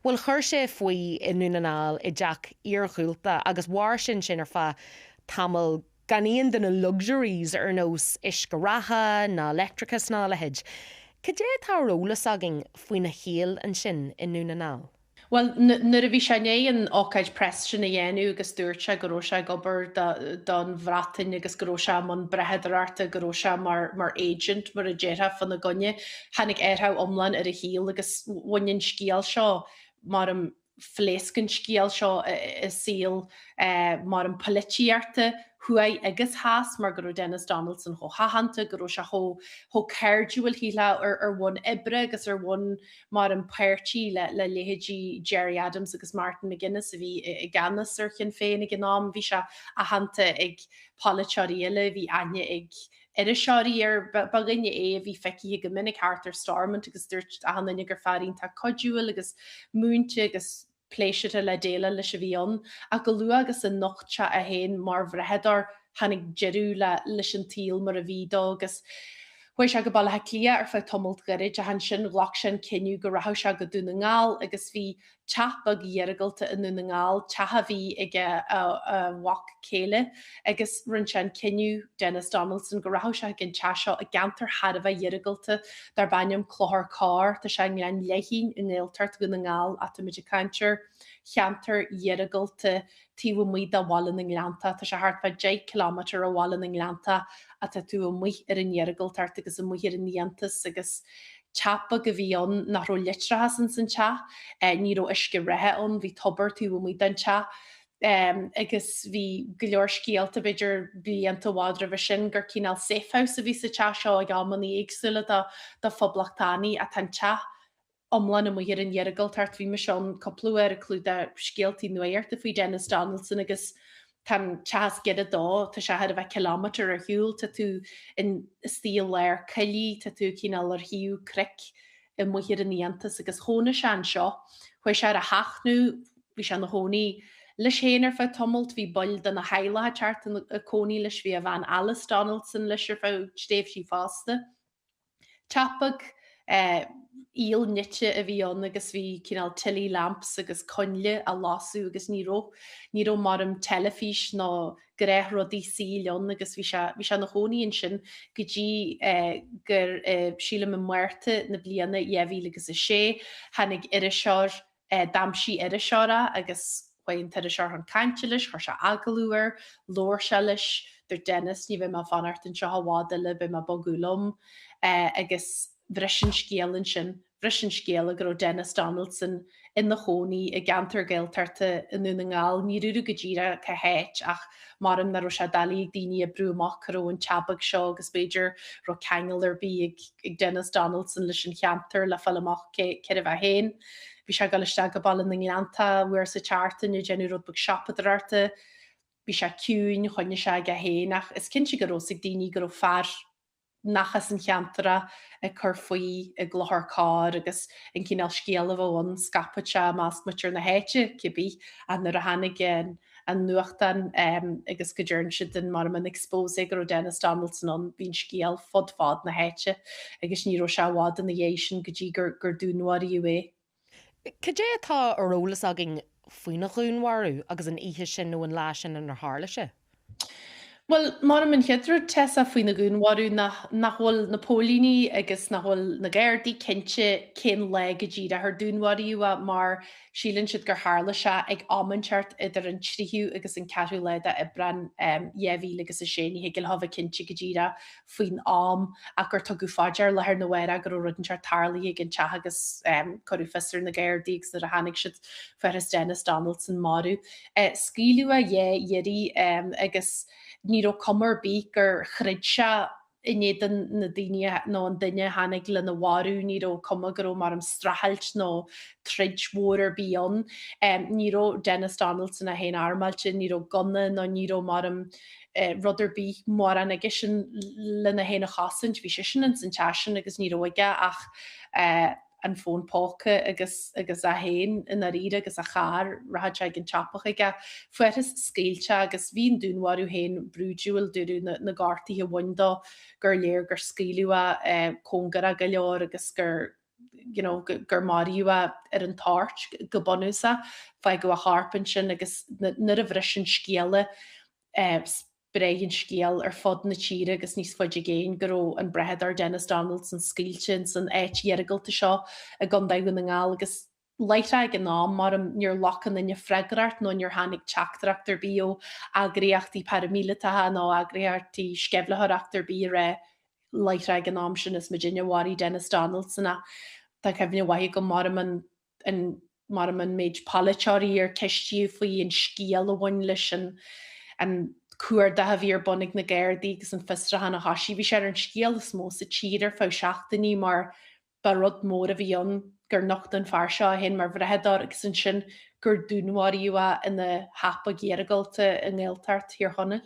Well chuir sé faoi inúnaál I Jack íorchúlta agus bhhair sin ar fa tamil ganíon den na luxuries ar nós is go ratha na electricas ná lehéid. Cadé tá rólas agin faoin na chéal an sin inúnaál? Well, nuair a bhí sé né an ócaid press sin na dhéanú agus dúirte goró se gobar don bhratain agus goró se man breheadararta goró se mar agent mar a déire fan na gonne, hanig airtha omlan ar a híal agus bhainn scíal seo mar an phléascin scíal seo is síl mar an polítíarta huaid agus háas mar go Denis Donaldson ho hahananta go se ho cairúil híle ar bhain ibre agus ar bhain mar an peirtí le léhéidí Jerry Adams agus Martin McGuinness a bhí I gannas ar chin féin ag gnám bhí se a hananta ag politeíile bhí aine ag ar seoí ar baginne bhí feici go minic Arthur Stormont agus dúirt a hanna gur farín tá codúil agus múnte agus pléisiite le déile leis a bhíon a go luú agus an nochtse a héin mar bhreheadar hanig jeú leis an tíl mar a bhídó agus Bhui se go ballathe clia ar fe tomult gorid a han sin bhlach sin ciniu go rath se go dúna ngáil agus bhí teapbag dheargalta inúna ngáil tetha bhí ag wach céile agus rinn sin ciniu Denis Donaldson go rath se gin te seo a gantar had a bheith dheargalta dar bainm chlóthir cá tá se an leihín in éiltart gona ngáil a muidir cantir cheantar dheargalta tíú muid a bhálan in Glanta tá se hartfa 10 km a bhálan in Glanta a tá tú mu ar an dheargaltart agus a muhir in níantas agus teappa go bhíon nach ro litrathe san te ní ó isce rethe an bhí tobar tú mu den te agus bhí go leor scíalta beidir blianta bhádra bheit sin gur cíál safehouse a bhí sa te seo ag gamanní éagsúla do phoblachtáí a tan te omlan am hir an dheargaltart bhí me seán coplúir a clúda scéaltí nuirta faoi Denis Donaldson agus tan chas ged a dó tá se had a bheith kilometr ar hiúil tá tú in stíl leir cailí tá tú cíál ar hiú cric I muhir an níantas agus hóna se an seo chuir se a hachnú bhí se na hónaí leis héanaar fe tomult hí bol den na heilethe teart a cóí leis bhí a bhean Alice Donaldson leis ar fá stéh sí fásta. Tapag íl nite a bhíon agus bhí cinál tilí lamps agus conle a lasú agus níró mar an telefís ná gréith rodí síleon agus bhí se na hóíonn sin go dtí gur síle me muirte na bliana dhéhí agus a sé hanig iri seir damsí iri seára agus chuin te se an caiintelis chu se agalúir, lór se leis der Dennis ní bheith má fanart an seo háda le be má bogúlum agus bhrisin scéalan sin bhrisin scéala gur Denis Donaldson in na hónaí I gantar géiltarta inúna ngáil ní ruú go ddíra ce héit ach mar an na ro se dalí ag daoine a brúach ro an teabag seo agus beidir ro cheangal ar bí ag Denis Donaldson leis an cheantar le fallach ce a bheith héin. Bhí se galiste go ball in Glanta bhuiir sa chartan i genú rud bug sipadarta, bhí se ciún chuine se go héach is cin si go rósigh daoine gur fear nachas an cheantara a chur faoi a gluthá agus in cíál scéala bhhain scapa se más muir na héite cibí a nuair a hanig gin an nuachtan agus go dúrn si den mar an expósa gur Denis Donaldson an bhín scéal fodfád na héite agus níró se bhád in na dhé sin go dtí gur dúnhaí é. Cadé atá arrólas agin faoine chuúnharú agus an ihe sin nó an lá sin an ar hálaise? Well, mar min cheidir tesa faoin na gúnharú nachhfuil napólíní agus nachhfuil na ggéirdí cinse cin le go ddíad a th dúnhaíú a mar sílann siad gur hála se ag ammanseart idir an tríú agus an ceú leide I brenn dhéhí agus a séní higil hafh cinse go ddíra faoin am a gur tu go fáidir lethir nóhra gur rudanseart tarlaí ag an te agus choú fistar na ggéirdígus a hanig siid feras Denis Donaldson marú. Scíú a dhéirí agus níró cumar bí gur chrid se inéan na daine nó an duine hanig le na bharú níró cuma gur mar an strahailt nó trid mór bíon níró Denis Donaldson a héin armailte níró gunna nó níró mar an rudidir bí mór an aige sin le na héna chasint bhí sin an san tesin agus níróige ach an fón póca agus a héin in a ríide agus a char raid gin tapach ige fuitas scéilte agus bhín dúnharú héin brúdúil dúú na gátaí a bhaindó gur léir gur scíúa cóngar a go leor agus gur gur mariú ar an tart go bonúsa fe go a harpan sin agus na a bhris sin scéale breigin scéal ar fod na tíre agus níos foiide géin goró an brehead ar Denis Donaldson skillsin san éithégalta seo a gandaún na ngáil agus leithra an ná mar níor lochan in freigrart nó níor hánig teachtarachtar bí ó agréochttaí paramílatá nó agréartí skefleharachtar bí ré leithra an nám sin is Virginiaáí Denis Donaldsonna Tá cefne wahi go mar an méid palairí ar teistíú faoí an scíal a bhain leis an cuair da a bhí ar bonnig na ggéirdí agus an fistra hanna hasí bhí sé an scéal is mó sa tíidir fá seachtaí mar ba rud mór a bhíon gur nocht an fear seo hen mar bhreheadar agus an sin gur dúnhaíú ina hapa géiragalte an ggéaltart hir honna.